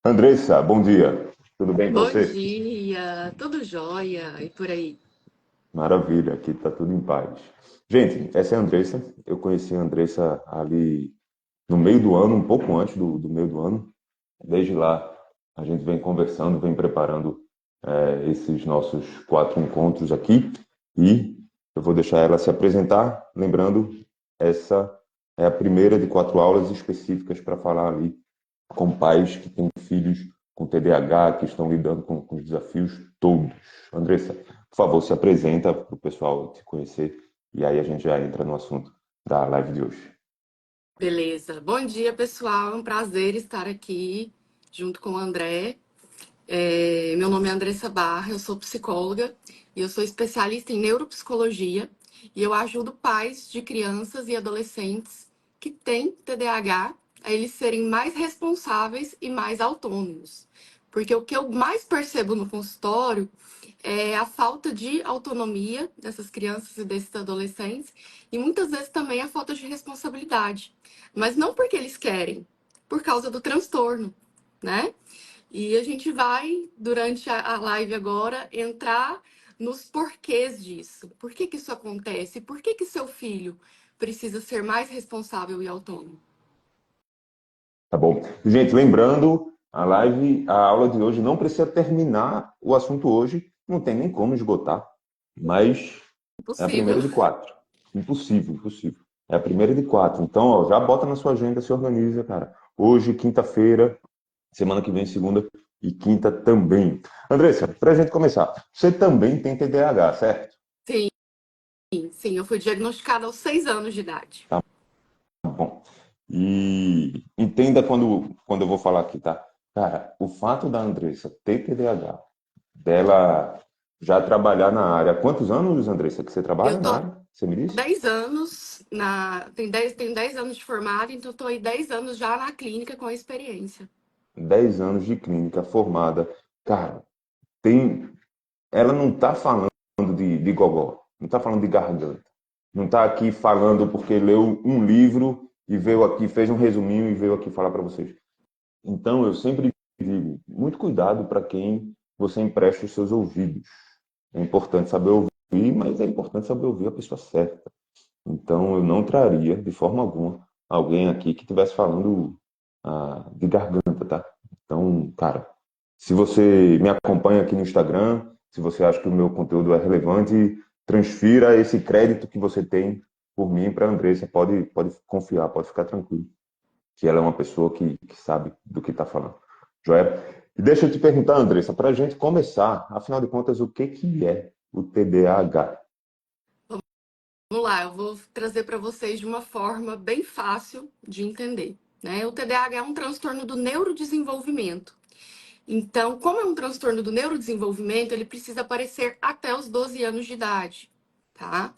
Andressa, bom dia. Tudo bem com Bom você? dia, tudo jóia e por aí. Maravilha, aqui tá tudo em paz. Gente, essa é a Andressa. Eu conheci a Andressa ali no meio do ano, um pouco antes do meio do ano. Desde lá, a gente vem conversando, vem preparando esses nossos 4 encontros aqui. E eu vou deixar ela se apresentar. Lembrando, essa é a primeira de 4 aulas específicas para falar ali com pais que têm filhos com TDAH, que estão lidando com os desafios todos. Andressa, por favor, se apresenta para o pessoal te conhecer e aí a gente já entra no assunto da live de hoje. Beleza. Bom dia, pessoal. É um prazer estar aqui junto com o André. Meu nome é Andressa Barra, eu sou psicóloga e eu sou especialista em neuropsicologia e eu ajudo pais de crianças e adolescentes que têm TDAH a eles serem mais responsáveis e mais autônomos. Porque o que eu mais percebo no consultório é a falta de autonomia dessas crianças e desses adolescentes e muitas vezes também a falta de responsabilidade. Mas não porque eles querem, por causa do transtorno, né? E a gente vai, durante a live agora, entrar nos porquês disso. Por que que isso acontece? Por que que seu filho precisa ser mais responsável e autônomo? Tá bom? Gente, lembrando, a live, a aula de hoje não precisa terminar o assunto hoje, não tem nem como esgotar, mas é a Impossível. primeira de 4. Impossível, impossível. É a primeira de 4. Então, ó, já bota na sua agenda, se organiza, cara. Hoje, quinta-feira, semana que vem, segunda e quinta também. Andressa, para a gente começar, você também tem TDAH, certo? Sim, sim, eu fui diagnosticada aos 6 anos de idade. Tá bom. E entenda quando eu vou falar aqui, tá? Cara, o fato da Andressa ter TDAH, dela já trabalhar na área. Há quantos anos, Andressa, que você Eu trabalha tô na há área? Você me disse? 10 anos tenho 10 anos de formada, então estou aí 10 anos já na clínica com a experiência. 10 anos de clínica formada. Cara, tem. Ela não tá falando de gogó, não tá falando de garganta. Não tá aqui falando porque leu um livro e veio aqui, fez um resuminho e veio aqui falar para vocês. Então, eu sempre digo, muito cuidado para quem você empresta os seus ouvidos. É importante saber ouvir, mas é importante saber ouvir a pessoa certa. Então, eu não traria, de forma alguma, alguém aqui que estivesse falando de garganta, tá? Então, cara, se você me acompanha aqui no Instagram, se você acha que o meu conteúdo é relevante, transfira esse crédito que você tem por mim para a Andressa. Pode confiar, pode ficar tranquilo, que ela é uma pessoa que sabe do que está falando. Joia? E deixa eu te perguntar, Andressa, para a gente começar, afinal de contas, o que é o TDAH? Vamos lá, eu vou trazer para vocês de uma forma bem fácil de entender, né? O TDAH é um transtorno do neurodesenvolvimento. Então, como é um transtorno do neurodesenvolvimento, ele precisa aparecer até os 12 anos de idade, tá?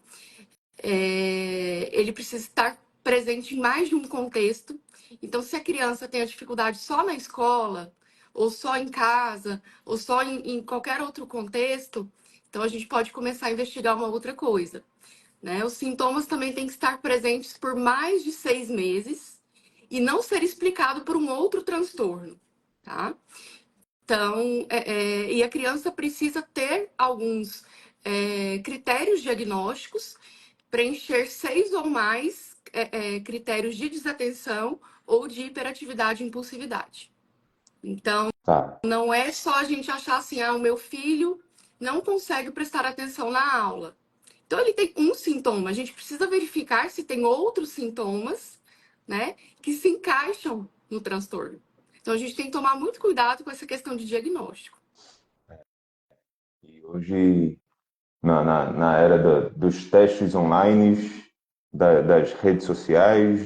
Ele precisa estar presente em mais de um contexto. Então, se a criança tem a dificuldade só na escola, ou só em casa, ou só em qualquer outro contexto, então a gente pode começar a investigar uma outra coisa, né? Os sintomas também têm que estar presentes por mais de 6 meses e não ser explicado por um outro transtorno, tá? Então, e a criança precisa ter alguns critérios diagnósticos, preencher 6 ou mais critérios de desatenção ou de hiperatividade e impulsividade. Então, Tá. não é só a gente achar assim, ah, o meu filho não consegue prestar atenção na aula. Então, ele tem um sintoma. A gente precisa verificar se tem outros sintomas, né, que se encaixam no transtorno. Então, a gente tem que tomar muito cuidado com essa questão de diagnóstico. E hoje, na era dos testes online, das redes sociais,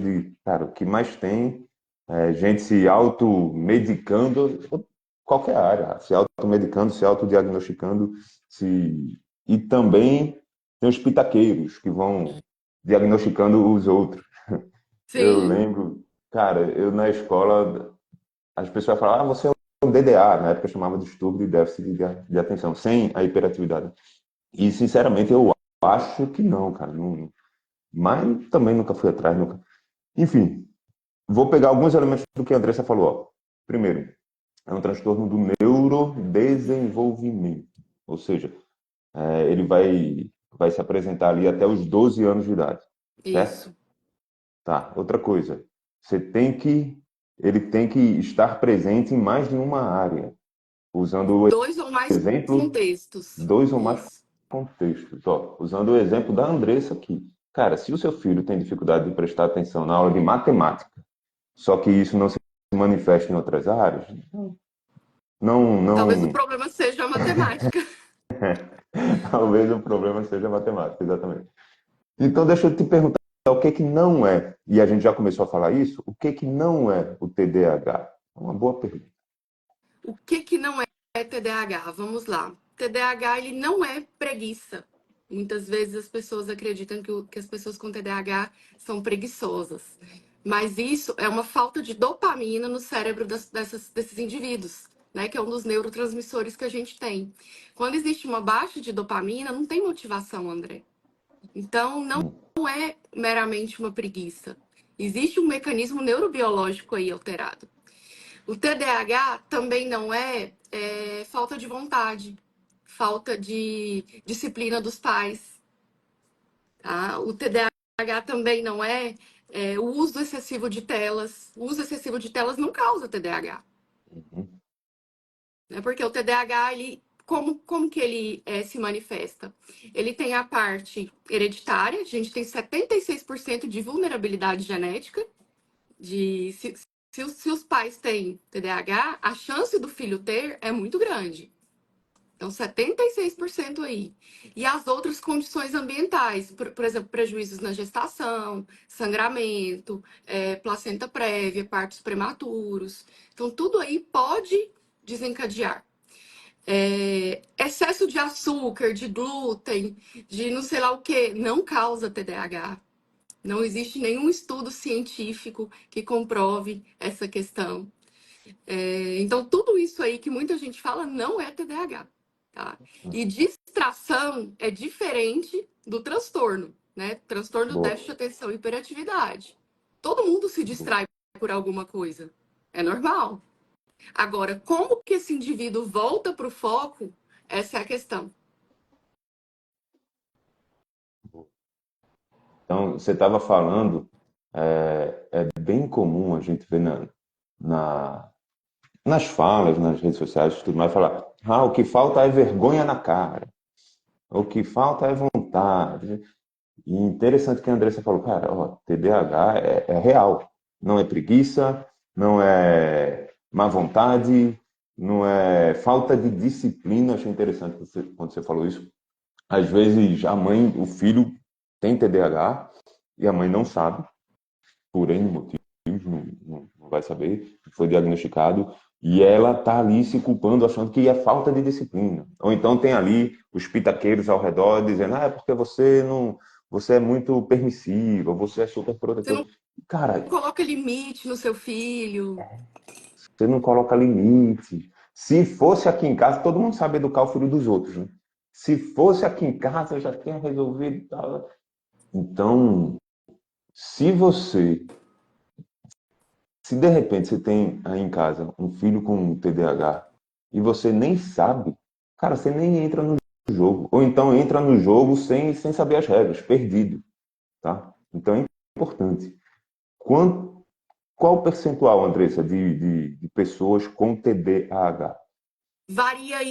cara, o que mais tem é gente se automedicando, qualquer área, se automedicando, se autodiagnosticando, e também tem os pitaqueiros que vão diagnosticando os outros. Eu Sim, lembro, cara, eu na escola, as pessoas falavam, você é um DDA, na época eu chamava de distúrbio de déficit de atenção, sem a hiperatividade. E, sinceramente, eu acho que não, cara. Não, mas também nunca fui atrás. Nunca. Enfim, vou pegar alguns elementos do que a Andressa falou. Ó. Primeiro, é um transtorno do neurodesenvolvimento. Ou seja, ele vai se apresentar ali até os 12 anos de idade, certo? Isso. Tá, outra coisa. Você tem que, ele tem que estar presente em mais de uma área, usando o Dois ou mais exemplo, contextos. dois ou mais Isso. contextos. Ó, usando o exemplo da Andressa aqui. Cara, se o seu filho tem dificuldade de prestar atenção na aula de matemática, só que isso não se manifesta em outras áreas, não, Talvez o não, problema seja a matemática. talvez o problema seja a matemática, exatamente. Então, deixa eu te perguntar o que que não é, e a gente já começou a falar isso, o que que não é o TDAH? É uma boa pergunta. O que que não é TDAH? Vamos lá. TDAH, ele não é preguiça. Muitas vezes as pessoas acreditam que as pessoas com TDAH são preguiçosas. Mas isso é uma falta de dopamina no cérebro desses indivíduos, né? Que é um dos neurotransmissores que a gente tem. Quando existe uma baixa de dopamina, não tem motivação, André. Então, não Hum, é meramente uma preguiça. Existe um mecanismo neurobiológico aí alterado. O TDAH também não é falta de vontade, falta de disciplina dos pais, tá? O TDAH também não é o uso excessivo de telas. O uso excessivo de telas não causa TDAH, uhum, né? Porque o TDAH, como que ele se manifesta? Ele tem a parte hereditária, a gente tem 76% de vulnerabilidade genética, se os pais têm TDAH, a chance do filho ter é muito grande. Então, 76% aí. E as outras condições ambientais, por exemplo, prejuízos na gestação, sangramento, placenta prévia, partos prematuros. Então, tudo aí pode desencadear. Excesso de açúcar, de glúten, de não sei lá o que, não causa TDAH. Não existe nenhum estudo científico que comprove essa questão. Então, tudo isso aí que muita gente fala não é TDAH, tá? E uhum. distração é diferente do transtorno, né? Transtorno do déficit Boa, de atenção e hiperatividade. Todo mundo se boa, distrai por alguma coisa. É normal. Agora, como que esse indivíduo volta para o foco? Essa é a questão. boa. Então, você estava falando, é bem comum a gente ver na, nas falas, nas redes sociais, e tudo mais, falar, o que falta é vergonha na cara, o que falta é vontade. E interessante que a Andressa falou, cara, ó, TDAH é real, não é preguiça, não é má vontade, não é falta de disciplina. Achei interessante quando você falou isso. Às vezes a mãe, o filho tem TDAH e a mãe não sabe, por N motivos, não vai saber, foi diagnosticado, e ela tá ali se culpando, achando que é falta de disciplina. Ou então tem ali os pitaqueiros ao redor dizendo, é porque você não, você é muito permissiva, você é super Você protetor. não Cara, coloca limite no seu filho. você não coloca limite. Se fosse aqui em casa, todo mundo sabe educar o filho dos outros, né? Se fosse aqui em casa, eu já tinha resolvido e tal. Então, se você se de repente você tem aí em casa um filho com TDAH e você nem sabe, cara, você nem entra no jogo. Ou então entra no jogo sem saber as regras, perdido, tá? Então é importante. Quanto, qual o percentual, Andressa, de pessoas com TDAH? Varia aí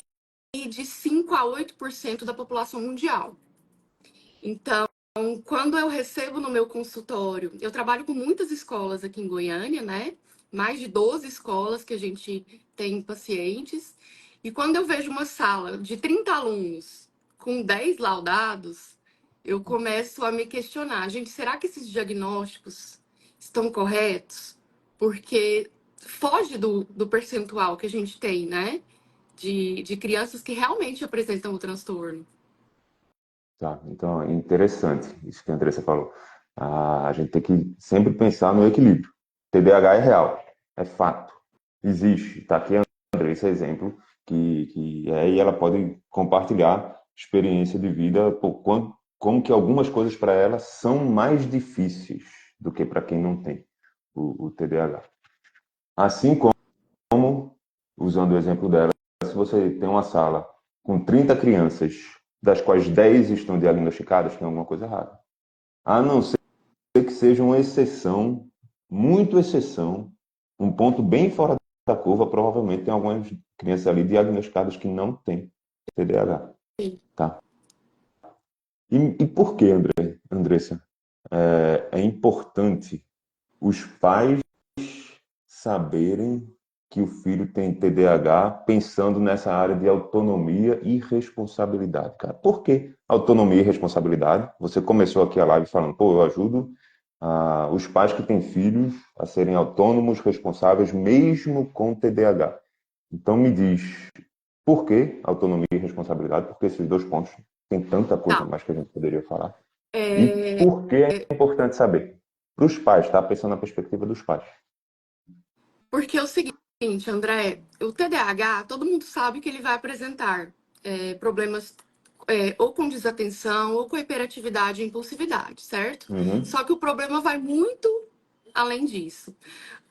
de 5 a 8% da população mundial. Então, quando eu recebo no meu consultório, eu trabalho com muitas escolas aqui em Goiânia, né? Mais de 12 escolas que a gente tem pacientes. E quando eu vejo uma sala de 30 alunos com 10 laudados, eu começo a me questionar, gente, será que esses diagnósticos estão corretos? Porque foge do percentual que a gente tem, né? De crianças que realmente apresentam o transtorno. Tá, então é interessante isso que a Andressa falou. A gente tem que sempre pensar no equilíbrio. TDAH é real, é fato, existe. Está aqui a Andressa, exemplo, e ela pode compartilhar experiência de vida, como que algumas coisas para ela são mais difíceis do que para quem não tem o TDAH. Assim como usando o exemplo dela, se você tem uma sala com 30 crianças, das quais 10 estão diagnosticadas, tem alguma coisa errada. A não ser que seja uma exceção, muito exceção, um ponto bem fora da curva, provavelmente tem algumas crianças ali diagnosticadas que não têm TDAH. Sim. Tá? E por que, Andressa? É importante os pais saberem que o filho tem TDAH pensando nessa área de autonomia e responsabilidade, cara. Por que autonomia e responsabilidade? Você começou aqui a live falando, pô, eu ajudo os pais que têm filhos a serem autônomos, responsáveis, mesmo com TDAH. Então me diz, por que autonomia e responsabilidade? Porque esses dois pontos tem tanta coisa Tá. mais que a gente poderia falar. E É, por que é importante saber? Para os pais, tá? Pensando na perspectiva dos pais. Porque é o seguinte, André, o TDAH, todo mundo sabe que ele vai apresentar problemas ou com desatenção ou com hiperatividade e impulsividade, certo? Uhum. Só que o problema vai muito além disso.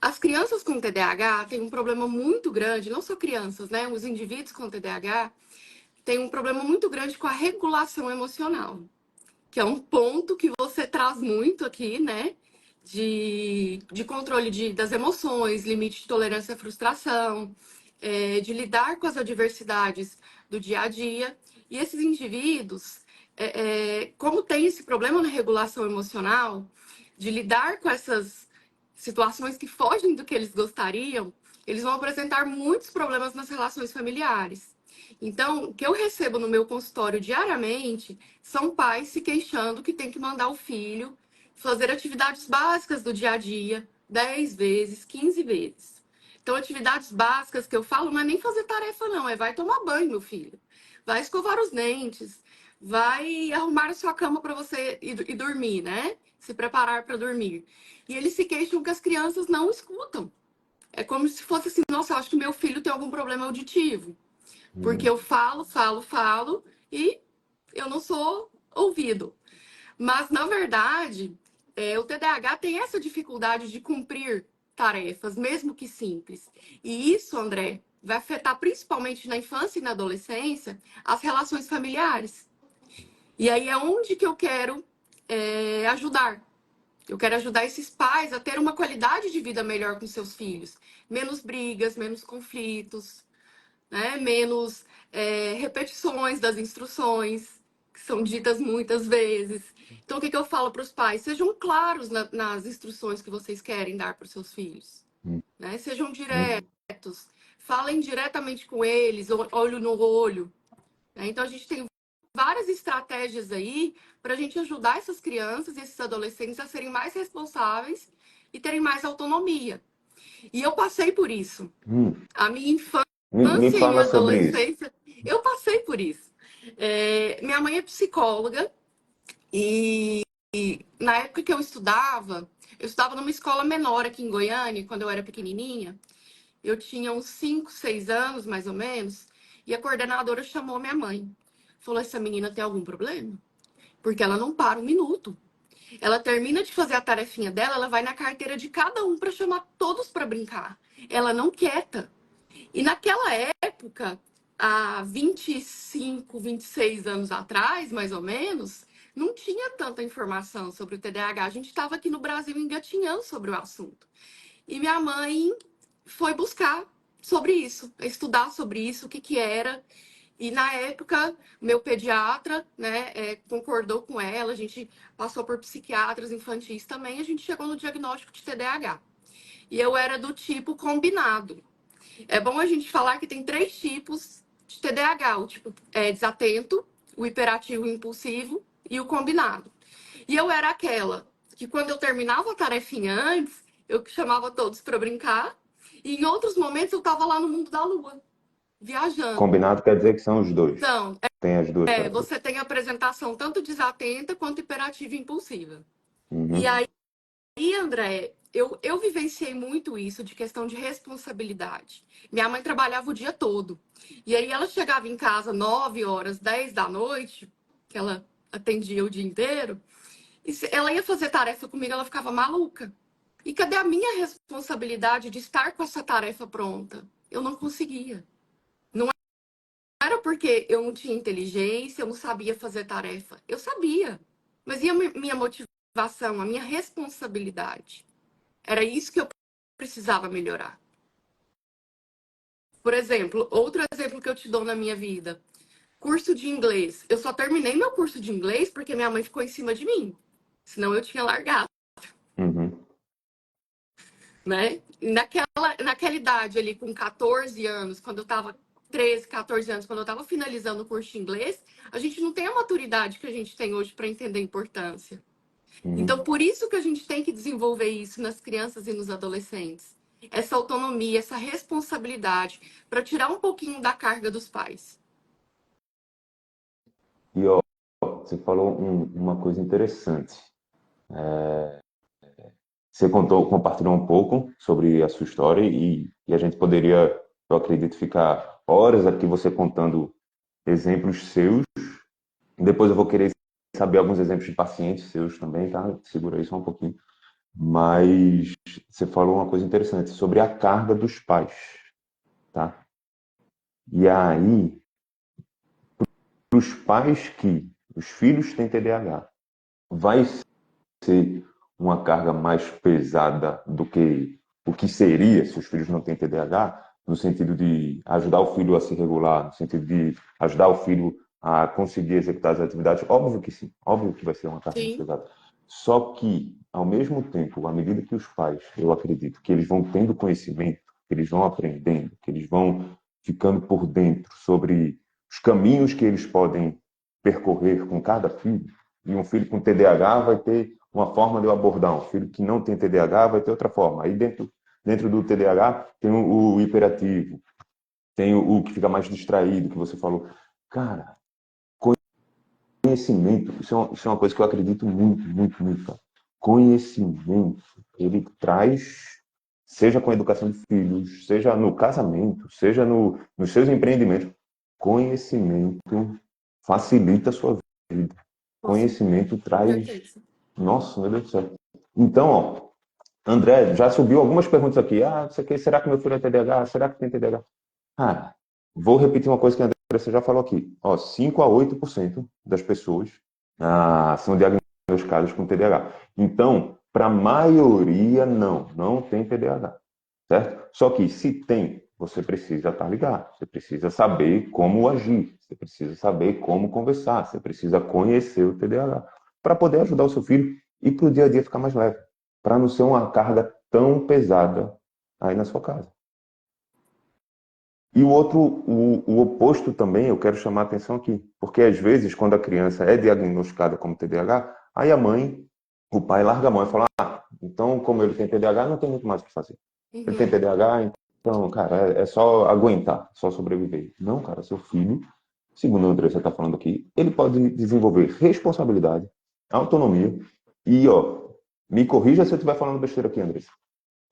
As crianças com TDAH têm um problema muito grande, não só crianças, né? Os indivíduos com TDAH têm um problema muito grande com a regulação emocional, que é um ponto que você traz muito aqui, né? De controle das emoções, limite de tolerância à frustração, de lidar com as adversidades do dia a dia. E esses indivíduos, como tem esse problema na regulação emocional, de lidar com essas situações que fogem do que eles gostariam, eles vão apresentar muitos problemas nas relações familiares. Então, o que eu recebo no meu consultório diariamente são pais se queixando que tem que mandar o filho fazer atividades básicas do dia a dia 10 vezes, 15 vezes. Então, atividades básicas que eu falo não é nem fazer tarefa, não, vai tomar banho, meu filho. Vai escovar os dentes, vai arrumar a sua cama para você ir dormir, né? Se preparar para dormir. E eles se queixam que as crianças não escutam. É como se fosse assim, nossa, eu acho que meu filho tem algum problema auditivo. Porque Uhum. eu falo e eu não sou ouvido. Mas, na verdade, o TDAH tem essa dificuldade de cumprir tarefas, mesmo que simples. E isso, André, vai afetar principalmente na infância e na adolescência as relações familiares. E aí é onde que eu quero ajudar. Eu quero ajudar esses pais a ter uma qualidade de vida melhor com seus filhos. Menos brigas, menos conflitos, né? Menos repetições das instruções, que são ditas muitas vezes. Então, o que eu falo para os pais? Sejam claros nas instruções que vocês querem dar para os seus filhos. Né? Sejam Uhum. diretos, falem diretamente com eles, olho no olho. Né? Então, a gente tem várias estratégias aí para a gente ajudar essas crianças e esses adolescentes a serem mais responsáveis e terem mais autonomia. E eu passei por isso. Hum. A minha Me infância e minha fala sobre isso. adolescência, eu passei por isso. Minha mãe é psicóloga e na época que eu estudava numa escola menor aqui em Goiânia, quando eu era pequenininha. Eu tinha uns 5, 6 anos, mais ou menos, e a coordenadora chamou minha mãe. Falou, essa menina tem algum problema? Porque ela não para um minuto. Ela termina de fazer a tarefinha dela, ela vai na carteira de cada um para chamar todos para brincar. Ela não quieta. E naquela época, há 25, 26 anos atrás, mais ou menos, não tinha tanta informação sobre o TDAH. A gente estava aqui no Brasil engatinhando sobre o assunto. E minha mãe foi buscar sobre isso, estudar sobre isso, o que que era. E na época, meu pediatra, né, concordou com ela, a gente passou por psiquiatras infantis também, a gente chegou no diagnóstico de TDAH. E eu era do tipo combinado. É bom a gente falar que tem 3 tipos de TDAH: o tipo desatento, o hiperativo e impulsivo e o combinado. E eu era aquela que, quando eu terminava a tarefinha antes, eu chamava todos para brincar, e em outros momentos eu estava lá no mundo da lua, viajando. Combinado quer dizer que são os dois. Então, Tem as duas categorias. você tem a apresentação tanto desatenta quanto hiperativa e impulsiva. E Uhum. aí, André, eu vivenciei muito isso de questão de responsabilidade. Minha mãe trabalhava o dia todo. E aí ela chegava em casa 9 horas, 10 da noite, que ela atendia o dia inteiro, e se ela ia fazer tarefa comigo, ela ficava maluca. E cadê a minha responsabilidade de estar com essa tarefa pronta? Eu não conseguia. Não era porque eu não tinha inteligência, eu não sabia fazer tarefa. Eu sabia. Mas e a minha motivação, a minha responsabilidade? Era isso que eu precisava melhorar. Por exemplo, outro exemplo que eu te dou na minha vida. Curso de inglês. Eu só terminei meu curso de inglês porque minha mãe ficou em cima de mim. Senão eu tinha largado, Uhum. né? Naquela idade ali, com 14 anos, quando eu tava 13, 14 anos, quando eu tava finalizando o curso de inglês, a gente não tem a maturidade que a gente tem hoje para entender a importância. Então, Uhum. por isso que a gente tem que desenvolver isso nas crianças e nos adolescentes. Essa autonomia, essa responsabilidade, para tirar um pouquinho da carga dos pais. E ó, você falou uma coisa interessante. Você compartilhou um pouco sobre a sua história e a gente poderia, eu acredito, ficar horas aqui você contando exemplos seus. Depois eu vou querer saber alguns exemplos de pacientes seus também, tá? Segura aí só um pouquinho. Mas você falou uma coisa interessante sobre a carga dos pais, tá? E aí, os pais que os filhos têm TDAH, vai ser uma carga mais pesada do que o que seria se os filhos não têm TDAH, no sentido de ajudar o filho a se regular, no sentido de ajudar o filho a conseguir executar as atividades? Óbvio que sim, óbvio que vai ser uma carga mais Sim, pesada. Só que, ao mesmo tempo, à medida que os pais, eu acredito, que eles vão tendo conhecimento, que eles vão aprendendo, que eles vão ficando por dentro sobre os caminhos que eles podem percorrer com cada filho, e um filho com TDAH vai ter uma forma de eu abordar, um filho que não tem TDAH vai ter outra forma. Aí dentro do TDAH tem o hiperativo, tem o que fica mais distraído, que você falou. Cara, conhecimento, isso é uma coisa que eu acredito muito, muito, muito. Cara. Conhecimento, ele traz, seja com a educação de filhos, seja no casamento, seja nos seus empreendimentos, conhecimento facilita a sua vida. Conhecimento com traz. certeza. Nossa, meu Deus do céu. Então, ó, André, já subiu algumas perguntas aqui. Ah, isso aqui, será que meu filho é TDAH? Será que tem TDAH? Ah, vou repetir uma coisa que a Andressa já falou aqui. Ó, 5 a 8% das pessoas são diagnosticadas com TDAH. Então, para a maioria, não tem TDAH. Certo? Só que se tem, você precisa estar ligado. Você precisa saber como agir. Você precisa saber como conversar. Você precisa conhecer o TDAH para poder ajudar o seu filho e para o dia a dia ficar mais leve. Para não ser uma carga tão pesada aí na sua casa. E o outro, o oposto também, eu quero chamar a atenção aqui, porque às vezes, quando a criança é diagnosticada como TDAH, aí a mãe, o pai larga a mão e fala: ah, então, como ele tem TDAH, não tem muito mais o que fazer. Ele tem Uhum. TDAH, então, cara, é só aguentar, só sobreviver. Não, cara, seu filho, segundo o Andressa está falando aqui, ele pode desenvolver responsabilidade, autonomia e, ó, me corrija se eu estiver falando besteira aqui, Andressa.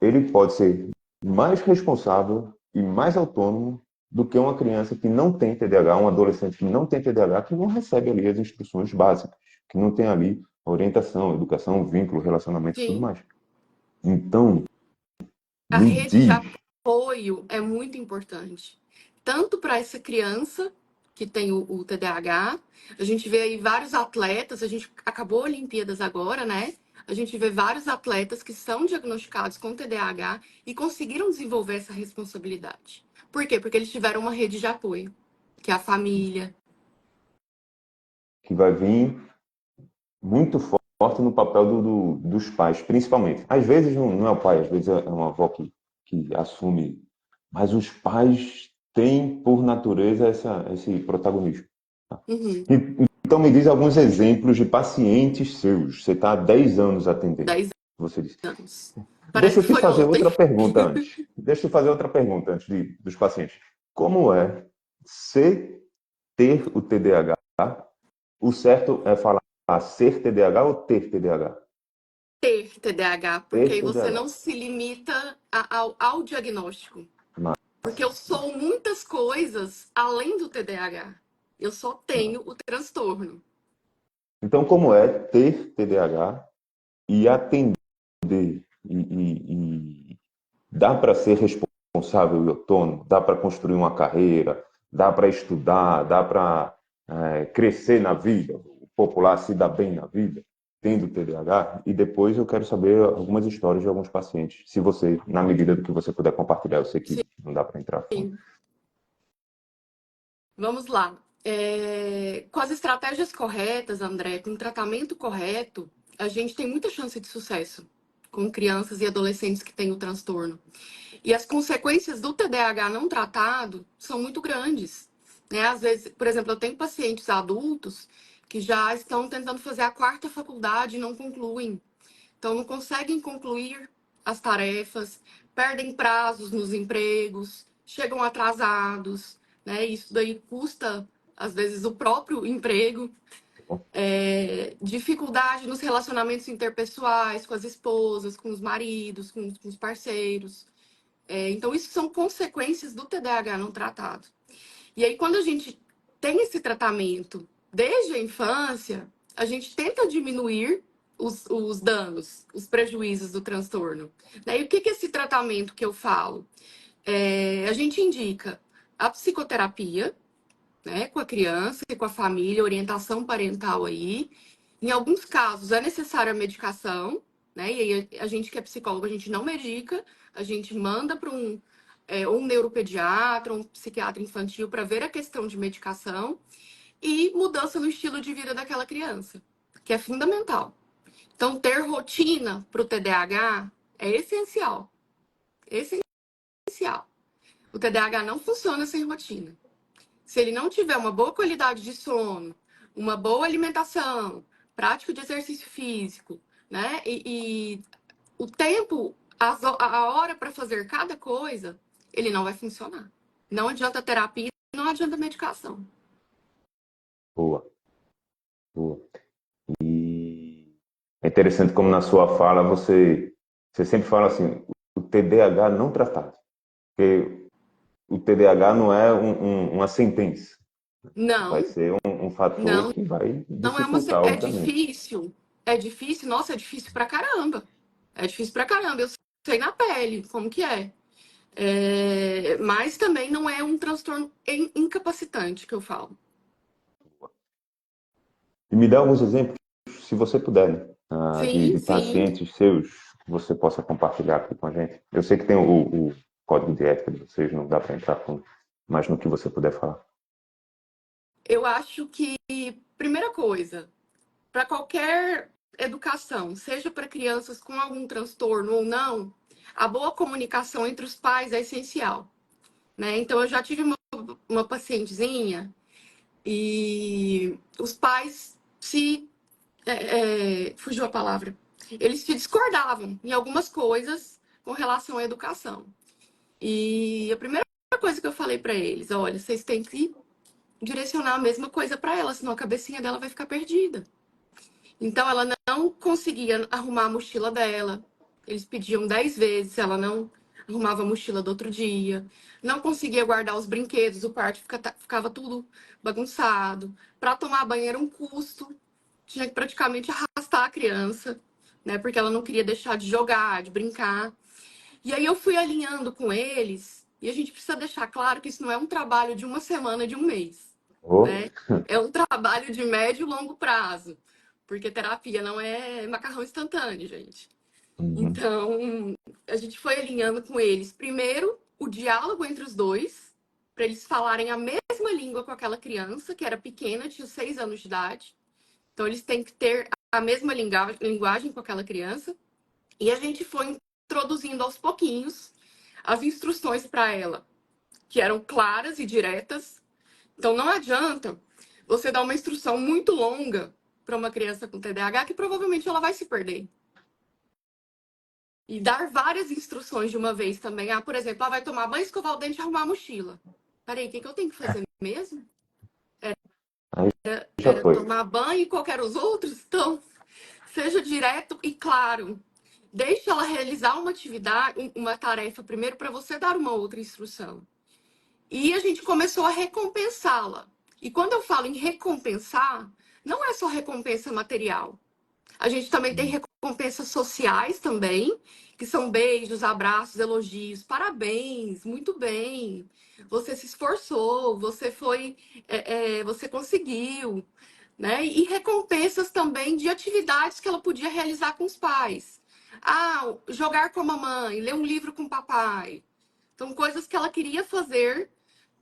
Ele pode ser mais responsável e mais autônomo do que uma criança que não tem TDAH, um adolescente que não tem TDAH, que não recebe ali as instruções básicas, que não tem ali orientação, educação, vínculo, relacionamento e tudo Sim. mais. Então, A me rede de diz, apoio é muito importante. Tanto para essa criança que tem o TDAH, a gente vê aí vários atletas, a gente acabou a Olimpíadas agora, né? A gente vê vários atletas que são diagnosticados com TDAH e conseguiram desenvolver essa responsabilidade. Por quê? Porque eles tiveram uma rede de apoio, que é a família. que vai vir muito forte no papel dos pais, principalmente. Às vezes não é o pai, às vezes é uma avó que assume, mas os pais têm, por natureza, esse protagonismo. Tá? Uhum. Então, me diz alguns exemplos de pacientes seus. Você está há 10 anos atendendo. 10 Você disse. anos. Deixa Parece eu que te foi fazer ontem. outra pergunta antes. Deixa eu fazer outra pergunta antes dos pacientes. Como é ser ter o TDAH? O certo é falar ser TDAH ou ter TDAH? Ter TDAH, porque Ter aí você TDAH. não se limita ao diagnóstico. Porque eu Massa. sou muitas coisas além do TDAH. Eu só tenho o transtorno. Então, como é ter TDAH e atender e dá para ser responsável e autônomo, dá para construir uma carreira, dá para estudar, dá para crescer na vida, o popular se dá bem na vida, tendo TDAH. E depois eu quero saber algumas histórias de alguns pacientes, se você, na medida do que você puder compartilhar, eu sei que não dá para entrar a fundo. Sim. Vamos lá. Com as estratégias corretas, André, com o tratamento correto, a gente tem muita chance de sucesso com crianças e adolescentes que têm o transtorno. E as consequências do TDAH não tratado são muito grandes, né? Às vezes, por exemplo, eu tenho pacientes adultos que já estão tentando fazer a quarta faculdade e não concluem. Então, não conseguem concluir as tarefas, perdem prazos nos empregos, chegam atrasados, né? Isso daí custa, às vezes, o próprio emprego. Dificuldade nos relacionamentos interpessoais, com as esposas, com os maridos, com os parceiros. Então, isso são consequências do TDAH não tratado. E aí, quando a gente tem esse tratamento desde a infância, a gente tenta diminuir os danos, os prejuízos do transtorno. E o que é esse tratamento que eu falo? A gente indica a psicoterapia, né, com a criança e com a família, orientação parental aí. Em alguns casos é necessária a medicação, né? E aí a gente que é psicólogo, a gente não medica, a gente manda para um neuropediatra, um psiquiatra infantil para ver a questão de medicação e mudança no estilo de vida daquela criança, que é fundamental. Então, ter rotina para o TDAH é essencial. Essencial. O TDAH não funciona sem rotina. Se ele não tiver uma boa qualidade de sono, uma boa alimentação, prática de exercício físico, né? E o tempo, a hora para fazer cada coisa, ele não vai funcionar. Não adianta terapia, não adianta medicação. Boa, boa. E é interessante como na sua fala você sempre fala assim, o TDAH não tratado. Porque o TDAH não é uma sentença. Vai Não, ser um fator não, que vai não dificultar, é obviamente. difícil. É difícil, nossa, é difícil pra caramba. É difícil pra caramba. Eu sei na pele como que é. Mas também não é um transtorno incapacitante que eu falo. E me dá alguns exemplos, se você puder, né? Sim, De sim. pacientes seus que você possa compartilhar aqui com a gente. Eu sei que tem o código de ética de vocês, não dá para entrar fundo, mas no que você puder falar. Eu acho que, primeira coisa, para qualquer educação, seja para crianças com algum transtorno ou não, a boa comunicação entre os pais é essencial, né? Então, eu já tive uma pacientezinha e os pais fugiu a palavra. Eles se discordavam em algumas coisas com relação à educação. E a primeira coisa que eu falei para eles, olha, vocês têm que direcionar a mesma coisa para ela, senão a cabecinha dela vai ficar perdida. Então ela não conseguia arrumar a mochila dela. Eles pediam 10 vezes, ela não arrumava a mochila do outro dia. Não conseguia guardar os brinquedos, o quarto ficava tudo bagunçado. Para tomar banho era um custo. Tinha que praticamente arrastar a criança, né? Porque ela não queria deixar de jogar, de brincar. E aí eu fui alinhando com eles. E a gente precisa deixar claro que isso não é um trabalho de uma semana, de um mês, Oh. né? É um trabalho de médio e longo prazo, porque terapia não é macarrão instantâneo, gente. Uhum. Então, a gente foi alinhando com eles. Primeiro, o diálogo entre os dois, para eles falarem a mesma língua com aquela criança, que era pequena, tinha 6 anos de idade. Então, eles têm que ter a mesma linguagem com aquela criança. E a gente foi introduzindo aos pouquinhos as instruções para ela, que eram claras e diretas. Então, não adianta você dar uma instrução muito longa para uma criança com TDAH, que provavelmente ela vai se perder. E dar várias instruções de uma vez também. Por exemplo, ela vai tomar banho, escovar o dente e arrumar a mochila. Peraí, o que eu tenho que fazer mesmo? Aí já Era foi. tomar banho e qualquer os outros? Então, seja direto e claro. Deixe ela realizar uma atividade, uma tarefa primeiro para você dar uma outra instrução. E a gente começou a recompensá-la. E quando eu falo em recompensar, não é só recompensa material. A gente também tem recompensas sociais também, que são beijos, abraços, elogios. Parabéns, muito bem. Você se esforçou, você foi, você conseguiu, né? E recompensas também de atividades que ela podia realizar com os pais. Ah, jogar com a mamãe, ler um livro com o papai. Então, coisas que ela queria fazer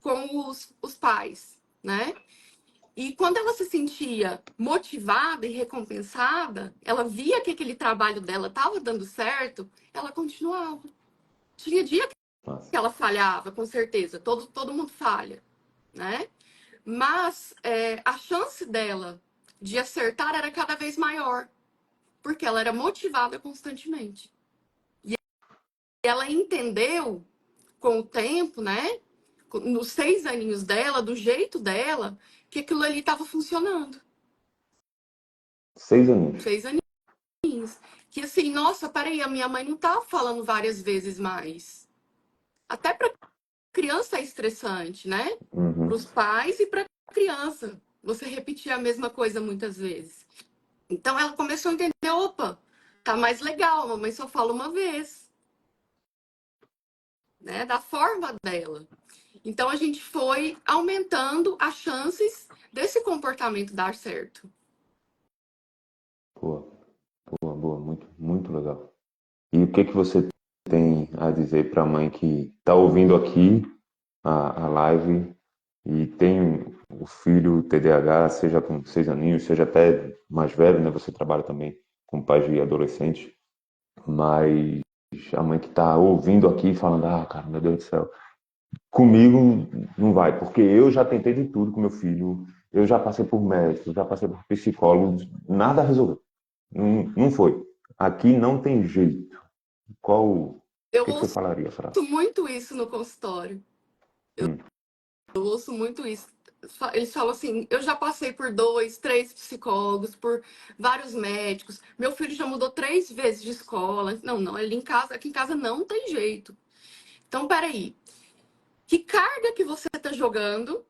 com os pais, né? E quando ela se sentia motivada e recompensada, ela via que aquele trabalho dela estava dando certo, ela continuava. Tinha dia que Massa. ela falhava, com certeza, todo mundo falha, né? Mas a chance dela de acertar era cada vez maior, porque ela era motivada constantemente. E ela entendeu com o tempo, né? Nos 6 aninhos dela, do jeito dela, que aquilo ali estava funcionando. 6 aninhos. 6 aninhos. Que assim, nossa, peraí, a minha mãe não tá falando várias vezes mais. Até para criança é estressante, né? Para Uhum. os pais e para criança. Você repetir a mesma coisa muitas vezes. Então ela começou a entender, opa, tá mais legal, a mamãe só fala uma vez, né? Da forma dela. Então a gente foi aumentando as chances desse comportamento dar certo. Boa, boa, boa. Muito, muito legal. E o que que você tem a dizer para a mãe que está ouvindo aqui a live e tem o filho TDAH, seja com 6 aninhos, seja até mais velho, né? Você trabalha também com pais de adolescentes, mas a mãe que está ouvindo aqui falando, ah, cara, meu Deus do céu, comigo não vai, porque eu já tentei de tudo com meu filho, eu já passei por médicos, já passei por psicólogos, nada resolveu. Não, não foi. Aqui não tem jeito. O Eu que que você ouço falaria, Fra? muito isso no consultório. Hum, Eu ouço muito isso. Eles falam assim: eu já passei por 2, 3 psicólogos, por vários médicos. Meu filho já mudou 3 vezes de escola. Não, não, ali em casa, aqui em casa não tem jeito. Então, peraí. Que carga que você está jogando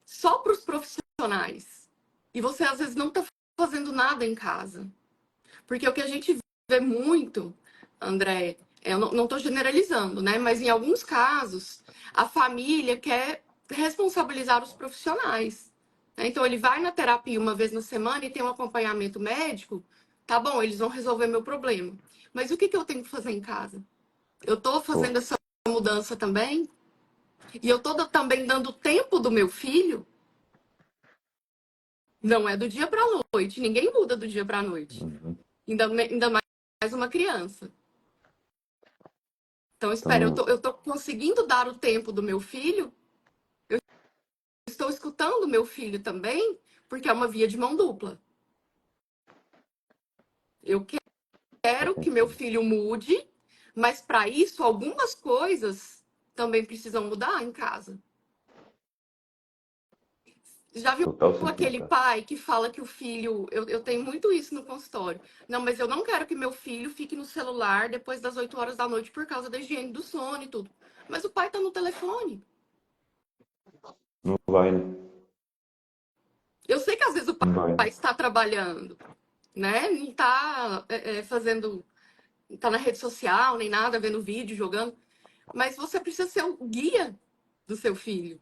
só para os profissionais? E você às vezes não está fazendo nada em casa. Porque o que a gente vê muito, André, eu não estou generalizando, né? Mas em alguns casos, a família quer responsabilizar os profissionais, né? Então, ele vai na terapia uma vez na semana e tem um acompanhamento médico. Tá bom, eles vão resolver meu problema. Mas o que eu tenho que fazer em casa? Eu estou pô, fazendo essa mudança também? E eu estou também dando tempo do meu filho? Não é do dia para a noite. Ninguém muda do dia para a noite. uhum. Ainda mais uma criança. Então, espera, Então, eu tô conseguindo dar o tempo do meu filho, eu estou escutando o meu filho também, porque é uma via de mão dupla. Eu faz quero que meu sentido. filho mude, mas para isso, algumas coisas também precisam mudar em casa. Já viu Total sentido, aquele cara. pai que fala que o filho. Eu tenho muito isso no consultório. Não, mas eu não quero que meu filho fique no celular depois das 8 horas da noite por causa da higiene do sono e tudo. Mas o pai tá no telefone. Não vai, né? Eu sei que às vezes o Não vai. pai está trabalhando, né? Não está fazendo, tá na rede social, nem nada, vendo vídeo, jogando. Mas você precisa ser o guia do seu filho.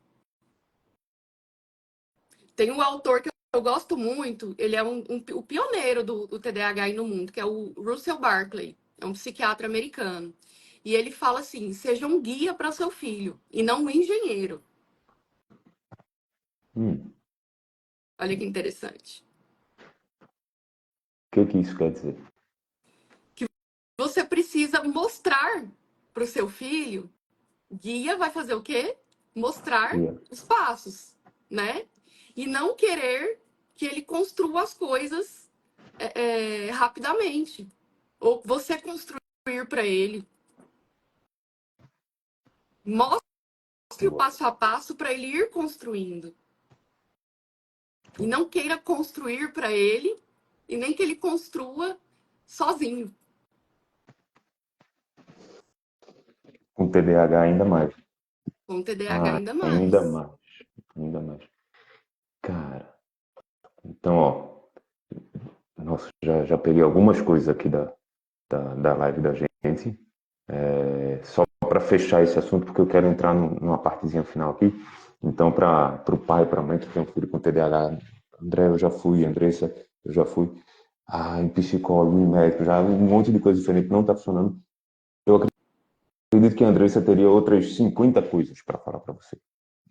Tem um autor que eu gosto muito, ele é o pioneiro do TDAH aí no mundo, que é o Russell Barkley, é um psiquiatra americano. E ele fala assim: seja um guia para seu filho e não um engenheiro. O Olha que interessante. que isso quer dizer? Você precisa mostrar para o seu filho. Guia vai fazer o quê? Mostrar Guia. os passos, né? E não querer que ele construa as coisas rapidamente. Ou você construir para ele. Mostre o Boa. passo a passo para ele ir construindo. E não queira construir para ele e nem que ele construa sozinho. Com TDAH ainda mais. Com TDAH Ah, ainda ainda mais. mais. Ainda mais. Cara, então, ó. Nossa, já peguei algumas coisas aqui da live da gente. Só para fechar esse assunto, porque eu quero entrar numa partezinha final aqui. Então, para o pai, para a mãe que tem um filho com TDAH, André, eu já fui, Andressa, eu já fui em psicólogo, em médico, já um monte de coisa diferente não está funcionando. Eu acredito que a Andressa teria outras 50 coisas para falar para você,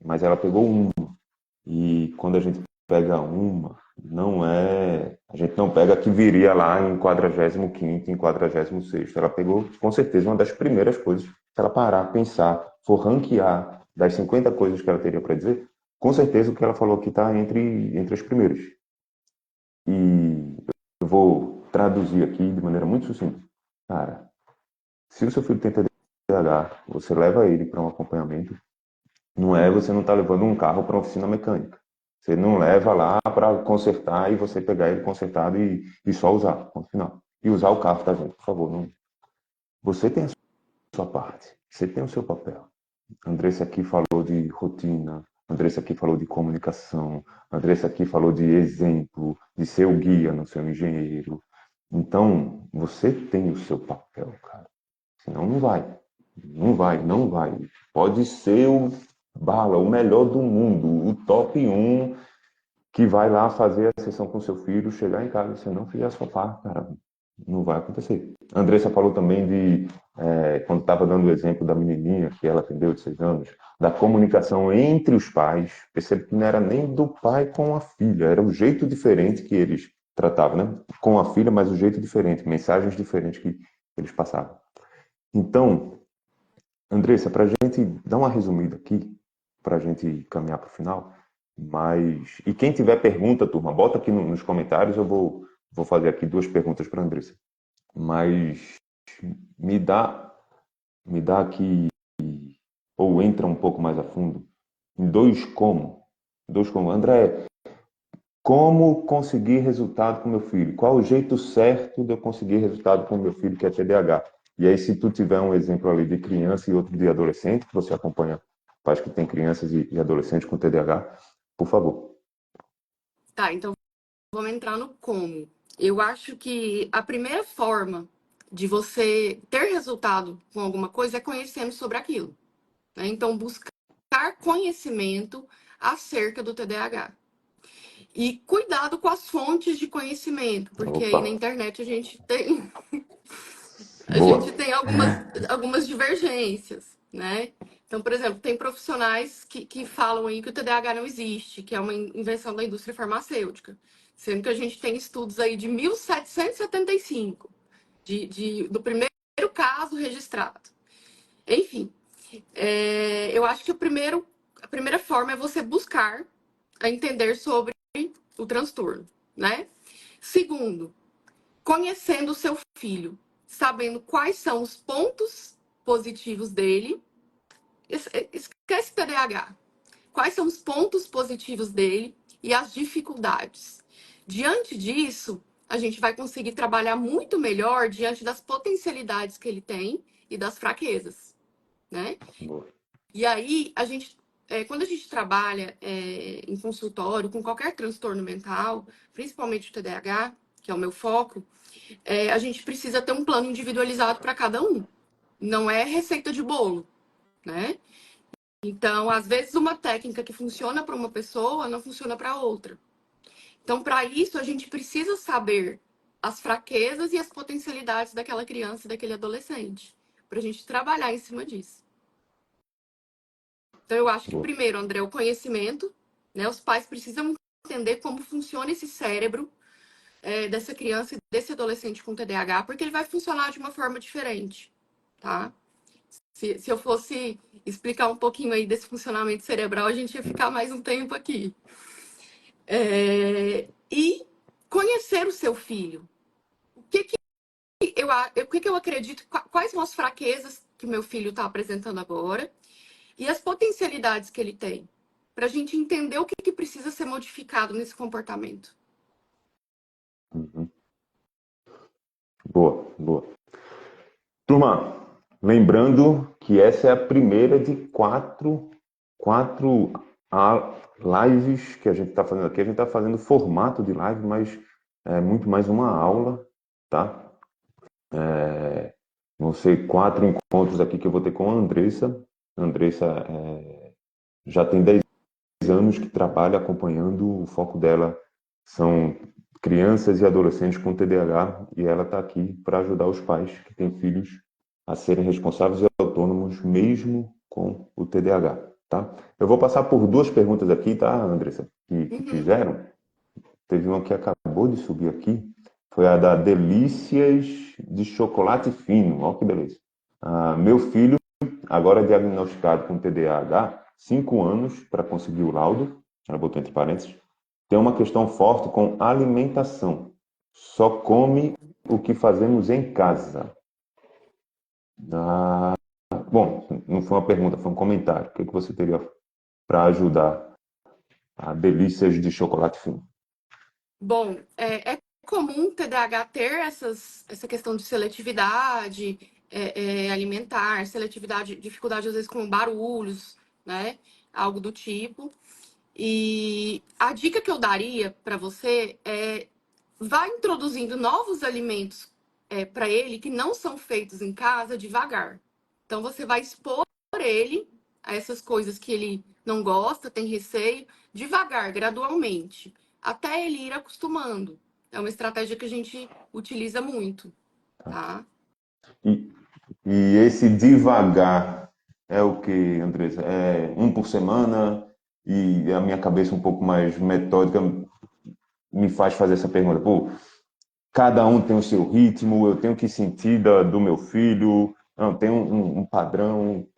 mas ela pegou uma. E quando a gente pega uma, a gente não pega a que viria lá em 45º, em 46º. Ela pegou, com certeza, uma das primeiras coisas. Se ela parar, pensar, for ranquear das 50 coisas que ela teria para dizer, com certeza o que ela falou aqui está entre as primeiras. E eu vou traduzir aqui de maneira muito sucinta. Cara, se o seu filho tem TDAH, você leva ele para um acompanhamento. Você não está levando um carro para uma oficina mecânica. Você não leva lá para consertar e você pegar ele consertado e só usar, ponto final. E usar o carro, tá, gente? Por favor, não. Você tem a sua parte, você tem o seu papel. Andressa aqui falou de rotina, Andressa aqui falou de comunicação, Andressa aqui falou de exemplo, de ser o guia no seu engenheiro. Então, você tem o seu papel, cara. Senão não vai. Não vai, não vai. Pode ser o bala, o melhor do mundo, o top 1 que vai lá fazer a sessão com seu filho, chegar em casa e você não fizer a sua parte, cara, não vai acontecer. A Andressa falou também quando estava dando o exemplo da menininha que ela atendeu de 6 anos, da comunicação entre os pais. Percebe que não era nem do pai com a filha, era o jeito diferente que eles tratavam, né? Com a filha, mas o jeito diferente, mensagens diferentes que eles passavam. Então, Andressa, para a gente dar uma resumida aqui, para a gente caminhar para o final, e quem tiver pergunta, turma, bota aqui nos comentários, eu vou fazer aqui 2 perguntas para a Andressa. Mas me dá aqui, ou entra um pouco mais a fundo, em dois como. André, como conseguir resultado com meu filho? Qual o jeito certo de eu conseguir resultado com meu filho que é TDAH? E aí, se tu tiver um exemplo ali de criança e outro de adolescente, que você acompanha pais que têm crianças e adolescentes com TDAH, por favor. Tá, então vamos entrar no como. Eu acho que a primeira forma de você ter resultado com alguma coisa é conhecendo sobre aquilo, né? Então, buscar conhecimento acerca do TDAH. E cuidado com as fontes de conhecimento, porque aí Opa, na internet a gente boa. tem algumas divergências, né? Então, por exemplo, tem profissionais que falam aí que o TDAH não existe, que é uma invenção da indústria farmacêutica, sendo que a gente tem estudos aí de 1775, do primeiro caso registrado. Enfim, eu acho que a primeira forma é você buscar a entender sobre o transtorno, né? Segundo, conhecendo o seu filho, sabendo quais são os pontos positivos dele. Esquece TDAH. Quais são os pontos positivos dele e as dificuldades. Diante disso, a gente vai conseguir trabalhar muito melhor diante das potencialidades que ele tem e das fraquezas, né? Boa. E aí, quando a gente trabalha em consultório com qualquer transtorno mental, principalmente o TDAH, que é o meu foco, a gente precisa ter um plano individualizado para cada um. Não é receita de bolo, né? Então, às vezes, uma técnica que funciona para uma pessoa não funciona para outra. Então, para isso, a gente precisa saber as fraquezas e as potencialidades daquela criança e daquele adolescente, para a gente trabalhar em cima disso. Então, eu acho que, Boa. primeiro, André, o conhecimento, né? Os pais precisam entender como funciona esse cérebro dessa criança e desse adolescente com TDAH, porque ele vai funcionar de uma forma diferente, tá? Se eu fosse explicar um pouquinho aí desse funcionamento cerebral, a gente ia ficar mais um tempo aqui. E conhecer o seu filho. O que eu acredito, quais são as fraquezas que o meu filho está apresentando agora e as potencialidades que ele tem, para a gente entender o que precisa ser modificado nesse comportamento. Uhum. Boa, boa. Turma, lembrando que essa é a primeira de quatro lives que a gente está fazendo aqui. A gente está fazendo formato de live, mas é muito mais uma aula, tá? Vão ser 4 encontros aqui que eu vou ter com a Andressa. A Andressa já tem 10 anos que trabalha acompanhando, o foco dela são crianças e adolescentes com TDAH, e ela está aqui para ajudar os pais que têm filhos a serem responsáveis e autônomos mesmo com o TDAH, tá? Eu vou passar por 2 perguntas aqui, tá, Andressa, que Uhum. fizeram. Teve uma que acabou de subir aqui, foi a da Delícias de Chocolate Fino, olha que beleza. Meu filho, agora diagnosticado com TDAH, 5 anos para conseguir o laudo, ela botou entre parênteses, tem uma questão forte com alimentação. Só come o que fazemos em casa. Bom, não foi uma pergunta, foi um comentário. O que você teria para ajudar a Delícias de Chocolate Fino? Bom, é comum TDAH ter essa questão de seletividade alimentar, seletividade, dificuldade às vezes com barulhos, né? Algo do tipo. E a dica que eu daria para você é vá introduzindo novos alimentos para ele que não são feitos em casa devagar. Então você vai expor ele a essas coisas que ele não gosta, tem receio, devagar, gradualmente, até ele ir acostumando. É uma estratégia que a gente utiliza muito, tá? E, e esse devagar é o que, Andressa? É um por semana? E a minha cabeça um pouco mais metódica me faz fazer essa pergunta. Pô, cada um tem o seu ritmo, eu tenho que sentir do meu filho, não, tem um padrão,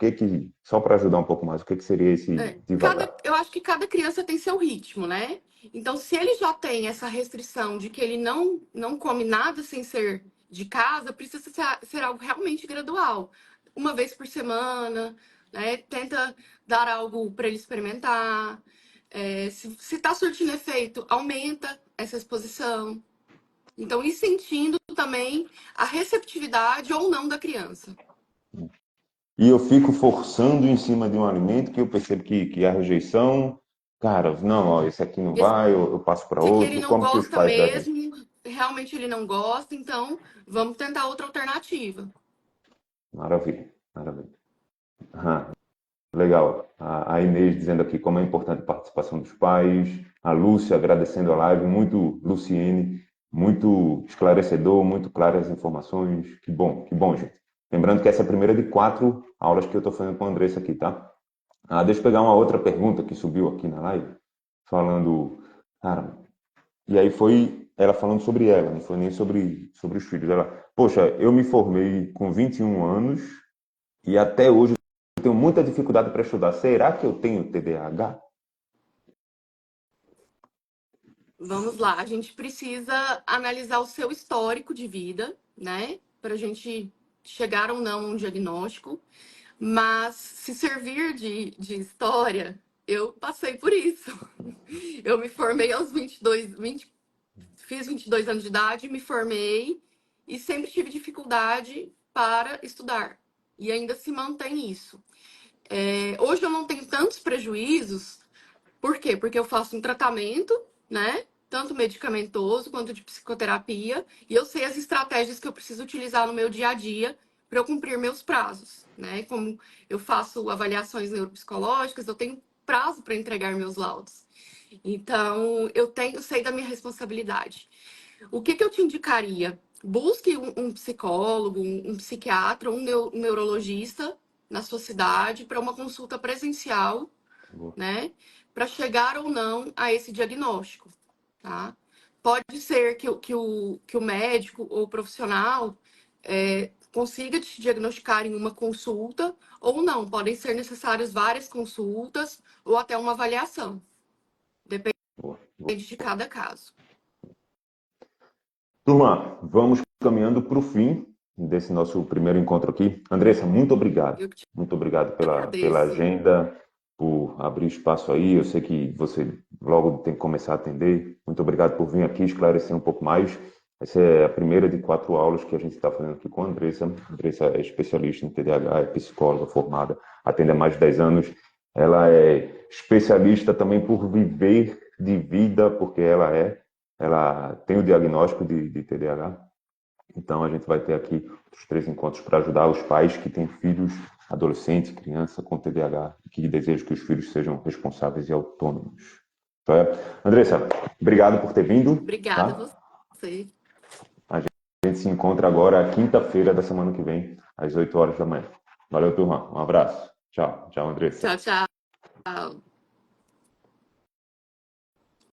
só para ajudar um pouco mais, o que seria esse devagar? Eu acho que cada criança tem seu ritmo, né? Então, se ele já tem essa restrição de que ele não come nada sem ser de casa, precisa ser algo realmente gradual. Uma vez por semana, né? Tenta dar algo para ele experimentar. Se está surtindo efeito, aumenta essa exposição. Então, ir sentindo também a receptividade ou não da criança. E eu fico forçando em cima de um alimento que eu percebo que a rejeição, cara, não, ó, esse aqui não vai, eu passo para Que ele outro, não como que os gosta pais devem? mesmo, realmente ele não gosta, então vamos tentar outra alternativa. Maravilha, maravilha. Aham, legal. A Inês dizendo aqui como é importante a participação dos pais, a Lúcia agradecendo a live, muito Luciene, muito esclarecedor, muito claras as informações. Que bom, gente. Lembrando que essa é a primeira de 4 aulas que eu estou fazendo com a Andressa aqui, tá? Deixa eu pegar uma outra pergunta que subiu aqui na live, falando, cara, e aí foi ela falando sobre ela, não foi nem sobre os filhos. Ela, poxa, eu me formei com 21 anos e até hoje eu tenho muita dificuldade para estudar. Será que eu tenho TDAH? Vamos lá, a gente precisa analisar o seu histórico de vida, né? Para a gente chegar ou não a um diagnóstico. Mas se servir de história, eu passei por isso. Eu me formei aos 20, fiz 22 anos de idade, me formei e sempre tive dificuldade para estudar. E ainda se mantém isso. Hoje eu não tenho tantos prejuízos. Por quê? Porque eu faço um tratamento, né? Tanto medicamentoso quanto de psicoterapia, e eu sei as estratégias que eu preciso utilizar no meu dia a dia para eu cumprir meus prazos, né? Como eu faço avaliações neuropsicológicas, eu tenho prazo para entregar meus laudos. Então, sei da minha responsabilidade. O que eu te indicaria? Busque um psicólogo, um psiquiatra, um neurologista na sua cidade para uma consulta presencial, né? Para chegar ou não a esse diagnóstico, tá? Pode ser que o médico ou o profissional consiga te diagnosticar em uma consulta ou não. Podem ser necessárias várias consultas ou até uma avaliação. Depende Boa, boa. de cada caso. Turma, vamos caminhando para o fim desse nosso primeiro encontro aqui. Andressa, muito obrigado. Eu que te Muito obrigado pela agradeço. agenda, por abrir espaço aí. Eu sei que você logo tem que começar a atender. Muito obrigado por vir aqui esclarecer um pouco mais. Essa é a primeira de 4 aulas que a gente está fazendo aqui com a Andressa. A Andressa é especialista em TDAH, é psicóloga formada, atende há mais de 10 anos. Ela é especialista também por viver de vida, porque ela tem o diagnóstico de TDAH, Então, a gente vai ter aqui os 3 encontros para ajudar os pais que têm filhos, adolescentes, criança com TDAH, que desejam que os filhos sejam responsáveis e autônomos. Então, Andressa, obrigado por ter vindo. Obrigada a Tá? você. A gente se encontra agora quinta-feira da semana que vem, às 8 horas da manhã. Valeu, turma. Um abraço. Tchau. Tchau, Andressa. Tchau, tchau.